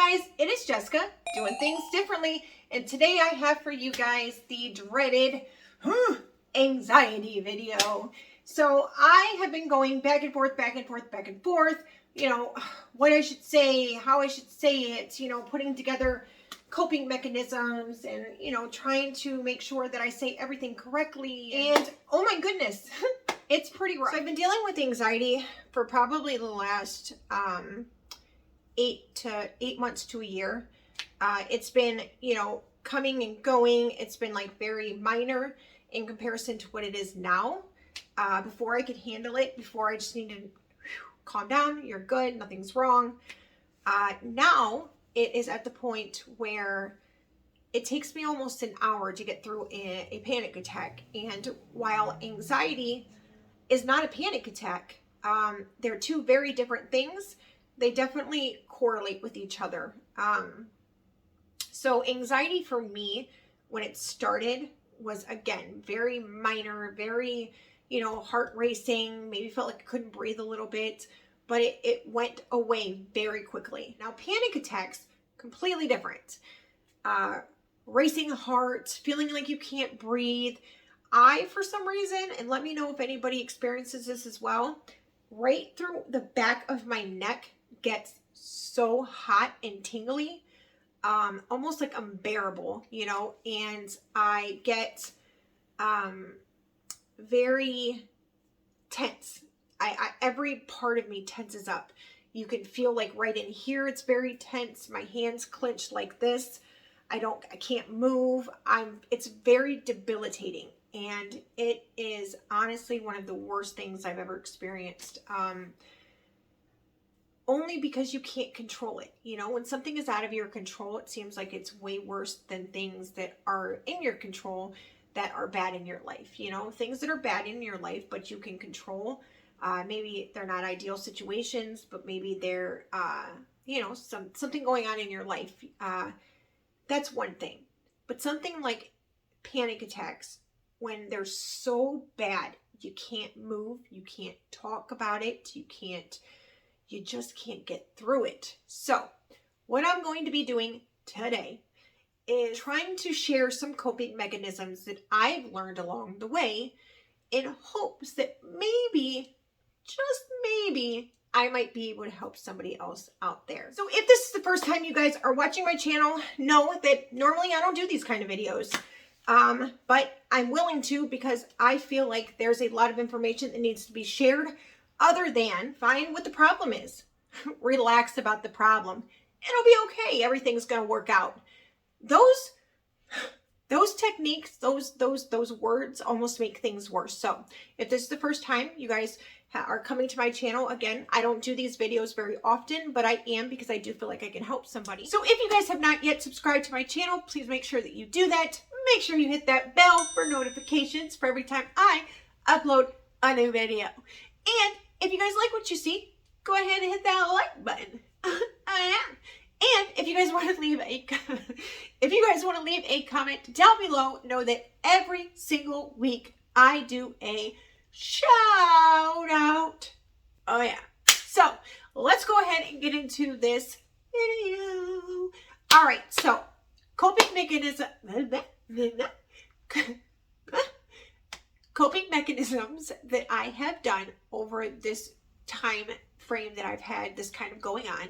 Hey guys, it is Jessica doing things differently, and today I have for you guys the dreaded anxiety video. So I have been going back and forth, you know, what I should say, how I should say it, you know, putting together coping mechanisms and, you know, trying to make sure that I say everything correctly. And oh my goodness, it's pretty rough. So I've been dealing with anxiety for probably the last 8 months to a year. It's been, you know, coming and going. It's been like very minor in comparison to what it is now. Before I could handle it, before I just needed to calm down, you're good, nothing's wrong. Now it is at the point where it takes me almost an hour to get through a panic attack. And while anxiety is not a panic attack, they're two very different things. They definitely correlate with each other. So anxiety for me, when it started, was again, very minor, very, you know, heart racing, maybe felt like I couldn't breathe a little bit, but it went away very quickly. Now panic attacks, completely different. Racing heart, feeling like you can't breathe. For some reason, and let me know if anybody experiences this as well, right through the back of my neck gets so hot and tingly, almost like unbearable, you know, and I get very tense. Every part of me tenses up. You can feel like right in here it's very tense. My hands clench like this. I can't move. It's very debilitating, and it is honestly one of the worst things I've ever experienced. Only because you can't control it. You know, when something is out of your control, it seems like it's way worse than things that are in your control that are bad in your life. You know, things that are bad in your life, but you can control. Maybe they're not ideal situations, but maybe they're, you know, something going on in your life. That's one thing. But something like panic attacks, when they're so bad, you can't move, you can't talk about it, you just can't get through it. So what I'm going to be doing today is trying to share some coping mechanisms that I've learned along the way in hopes that maybe, just maybe, I might be able to help somebody else out there. So if this is the first time you guys are watching my channel, know that normally I don't do these kind of videos. But I'm willing to, because I feel like there's a lot of information that needs to be shared, other than find what the problem is. Relax about the problem. It'll be okay. Everything's going to work out. Those techniques, those words almost make things worse. So if this is the first time you guys are coming to my channel, again, I don't do these videos very often, but I am, because I do feel like I can help somebody. So if you guys have not yet subscribed to my channel, please make sure that you do that. Make sure you hit that bell for notifications for every time I upload a new video. And if you guys like what you see, go ahead and hit that like button. And if you guys want to leave a comment down below, know that every single week I do a shout out. Oh yeah. So let's go ahead and get into this video. All right. So coping mechanisms that I have done over this time frame that I've had this kind of going on.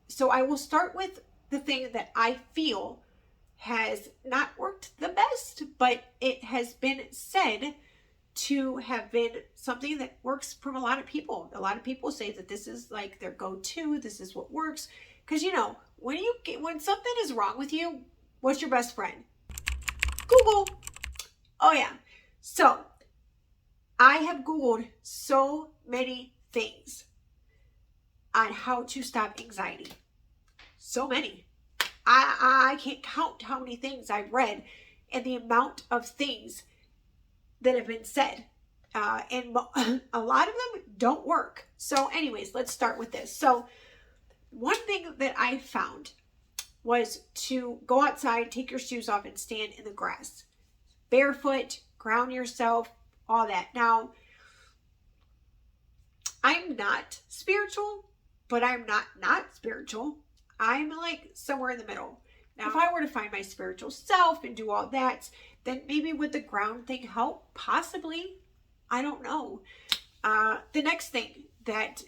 So I will start with the thing that I feel has not worked the best, but it has been said to have been something that works from a lot of people. A lot of people say that this is like their go-to, this is what works. Because, you know, when something is wrong with you, what's your best friend? Google. Oh yeah. So I have Googled so many things on how to stop anxiety. So many. I can't count how many things I've read and the amount of things that have been said. And a lot of them don't work. So anyways, let's start with this. So one thing that I found was to go outside, take your shoes off, and stand in the grass. Barefoot, ground yourself, all that. Now, I'm not spiritual, but I'm not spiritual. I'm like somewhere in the middle. Now, if I were to find my spiritual self and do all that, then maybe would the ground thing help? Possibly. I don't know. The next thing that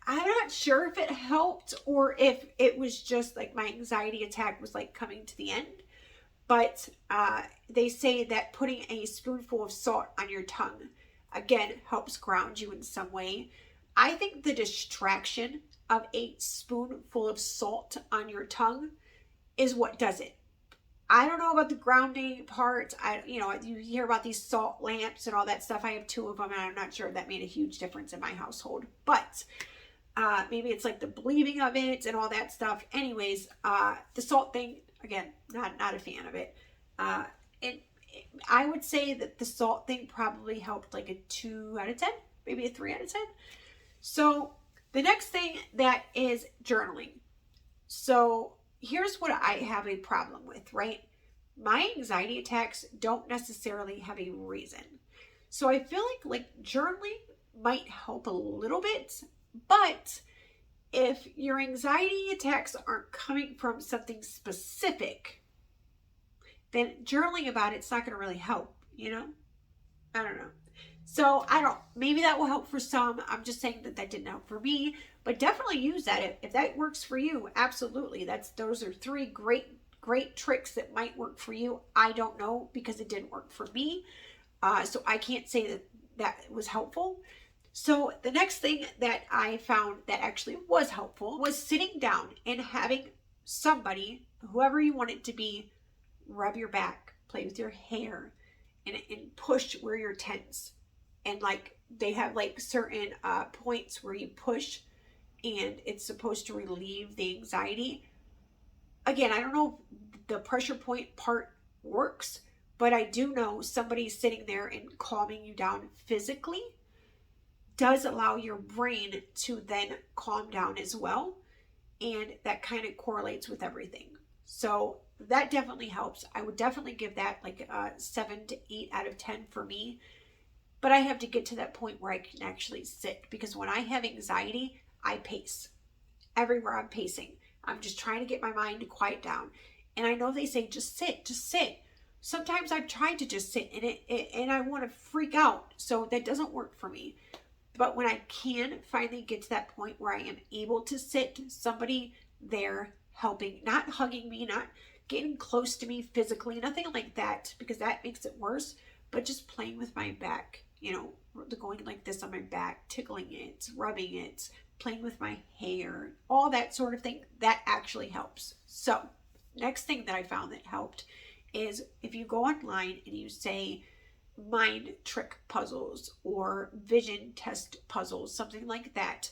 I'm not sure if it helped or if it was just like my anxiety attack was like coming to the end. But they say that putting a spoonful of salt on your tongue, again, helps ground you in some way. I think the distraction of a spoonful of salt on your tongue is what does it. I don't know about the grounding part. You hear about these salt lamps and all that stuff. I have 2 of them, and I'm not sure if that made a huge difference in my household. But maybe it's like the believing of it and all that stuff. Anyways, the salt thing, again, not a fan of it. I would say that the salt thing probably helped like a 2 out of 10, maybe a 3 out of 10. So the next thing that is journaling. So here's what I have a problem with, right? My anxiety attacks don't necessarily have a reason. So I feel like journaling might help a little bit, but if your anxiety attacks aren't coming from something specific, then journaling about it's not going to really help, I don't know. So maybe that will help for some. I'm just saying that didn't help for me, but definitely use that if that works for you. Absolutely. Those are 3 great tricks that might work for you. I don't know because it didn't work for me. So I can't say that was helpful. So the next thing that I found that actually was helpful was sitting down and having somebody, whoever you want it to be, rub your back, play with your hair, and push where you're tense. And like they have like certain points where you push and it's supposed to relieve the anxiety. Again, I don't know if the pressure point part works, but I do know somebody sitting there and calming you down physically does allow your brain to then calm down as well. And that kind of correlates with everything. So that definitely helps. I would definitely give that like a 7 to 8 out of 10 for me. But I have to get to that point where I can actually sit, because when I have anxiety, I pace. Everywhere I'm pacing. I'm just trying to get my mind to quiet down. And I know they say, just sit, just sit. Sometimes I've tried to just sit and I want to freak out. So that doesn't work for me. But when I can finally get to that point where I am able to sit, somebody there helping, not hugging me, not getting close to me physically, nothing like that, because that makes it worse, but just playing with my back, going like this on my back, tickling it, rubbing it, playing with my hair, all that sort of thing, that actually helps. So next thing that I found that helped is if you go online and you say mind trick puzzles or vision test puzzles, something like that,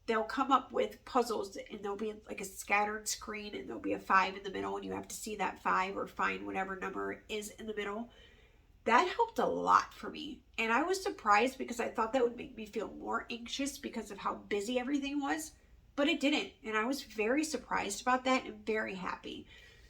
they'll come up with puzzles and there'll be like a scattered screen and there'll be a 5 in the middle and you have to see that 5 or find whatever number is in the middle. That helped a lot for me. And I was surprised because I thought that would make me feel more anxious because of how busy everything was, but it didn't. And I was very surprised about that and very happy.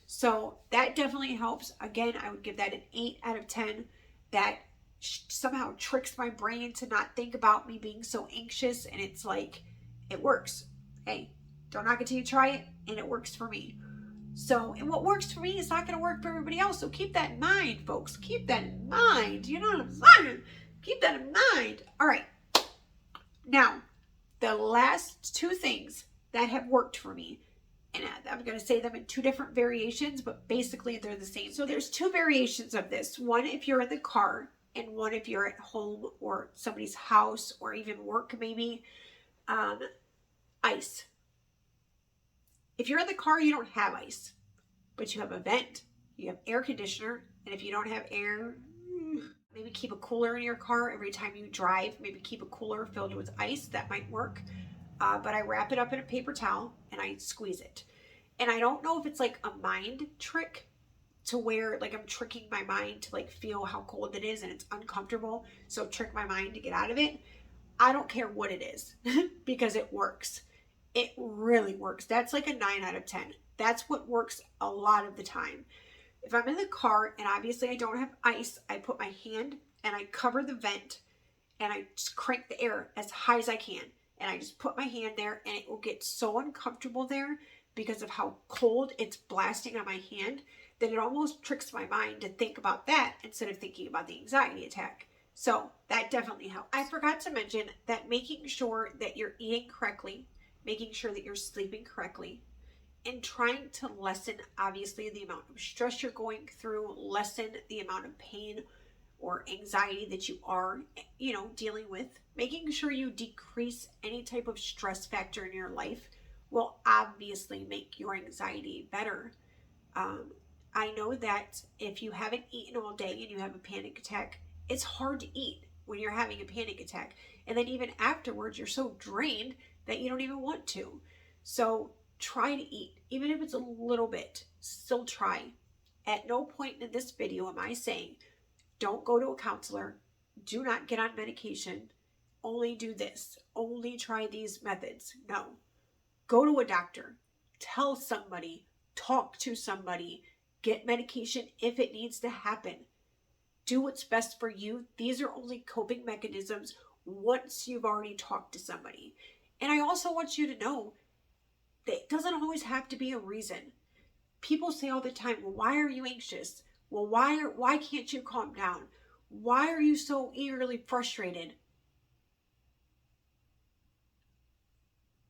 So that definitely helps. Again, I would give that an 8 out of 10. That somehow tricks my brain to not think about me being so anxious, and it's like, it works. Hey, don't knock it till you try it, and it works for me. So, and what works for me is not going to work for everybody else. So keep that in mind, folks. Keep that in mind. You know what I'm saying? Keep that in mind. All right. Now, the last 2 things that have worked for me, and I'm going to say them in 2 different variations, but basically they're the same. So there's 2 variations of this. One if you're in the car, and one if you're at home or somebody's house or even work maybe. Ice. If you're in the car, you don't have ice, but you have a vent, you have air conditioner, and if you don't have air, maybe keep a cooler in your car every time you drive. Maybe keep a cooler filled with ice. That might work. But I wrap it up in a paper towel and I squeeze it. And I don't know if it's like a mind trick to where like I'm tricking my mind to like feel how cold it is and it's uncomfortable. So trick my mind to get out of it. I don't care what it is because it works. It really works. That's like a 9 out of 10. That's what works a lot of the time. If I'm in the car and obviously I don't have ice, I put my hand and I cover the vent and I just crank the air as high as I can. And I just put my hand there and it will get so uncomfortable there because of how cold it's blasting on my hand, then it almost tricks my mind to think about that instead of thinking about the anxiety attack. So that definitely helps. I forgot to mention that making sure that you're eating correctly, making sure that you're sleeping correctly, and trying to lessen, obviously, the amount of stress you're going through, lessen the amount of pain or anxiety that you are, dealing with. Making sure you decrease any type of stress factor in your life will obviously make your anxiety better. I know that if you haven't eaten all day and you have a panic attack, it's hard to eat when you're having a panic attack. And then even afterwards, you're so drained that you don't even want to. So try to eat, even if it's a little bit, still try. At no point in this video am I saying, don't go to a counselor, do not get on medication, only do this, only try these methods. No, go to a doctor, tell somebody, talk to somebody, get medication if it needs to happen. Do what's best for you. These are only coping mechanisms once you've already talked to somebody. And I also want you to know that it doesn't always have to be a reason. People say all the time, well, why are you anxious? Well, why can't you calm down? Why are you so eagerly frustrated?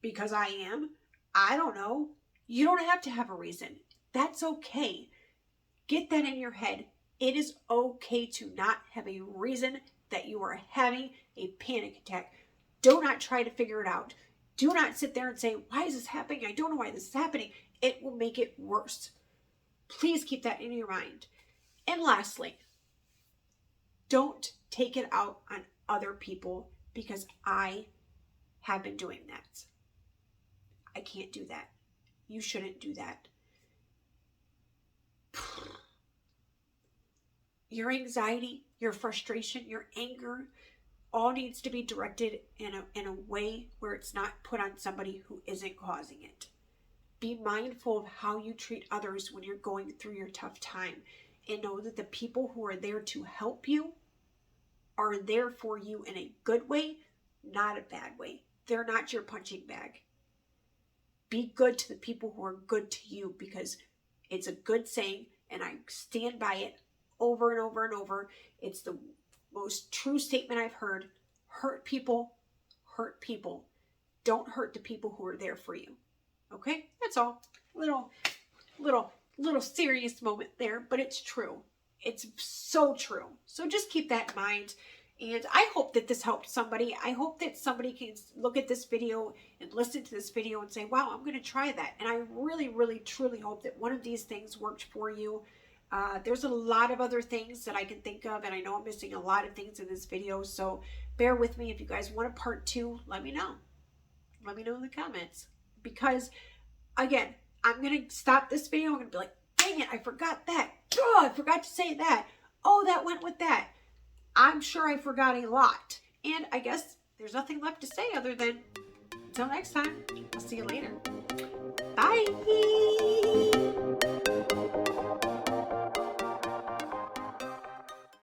Because I am? I don't know. You don't have to have a reason. That's okay. Get that in your head. It is okay to not have a reason that you are having a panic attack. Do not try to figure it out. Do not sit there and say, why is this happening? I don't know why this is happening. It will make it worse. Please keep that in your mind. And lastly, don't take it out on other people, because I have been doing that. I can't do that. You shouldn't do that. Your anxiety, your frustration, your anger, all needs to be directed in a way where it's not put on somebody who isn't causing it. Be mindful of how you treat others when you're going through your tough time, and know that the people who are there to help you are there for you in a good way, not a bad way. They're not your punching bag. Be good to the people who are good to you, because it's a good saying, and I stand by it over and over and over. It's the most true statement I've heard. Hurt people, hurt people. Don't hurt the people who are there for you. Okay? That's all. Little serious moment there, but it's true. It's so true. So just keep that in mind. And I hope that this helped somebody. I hope that somebody can look at this video and listen to this video and say, wow, I'm going to try that. And I really, really, truly hope that one of these things worked for you. There's a lot of other things that I can think of, and I know I'm missing a lot of things in this video. So bear with me. If you guys want a part 2, let me know. Let me know in the comments. Because, again, I'm going to stop this video. I'm going to be like, dang it, I forgot that. Oh, I forgot to say that. Oh, that went with that. I'm sure I forgot a lot. And I guess there's nothing left to say other than until next time, I'll see you later. Bye.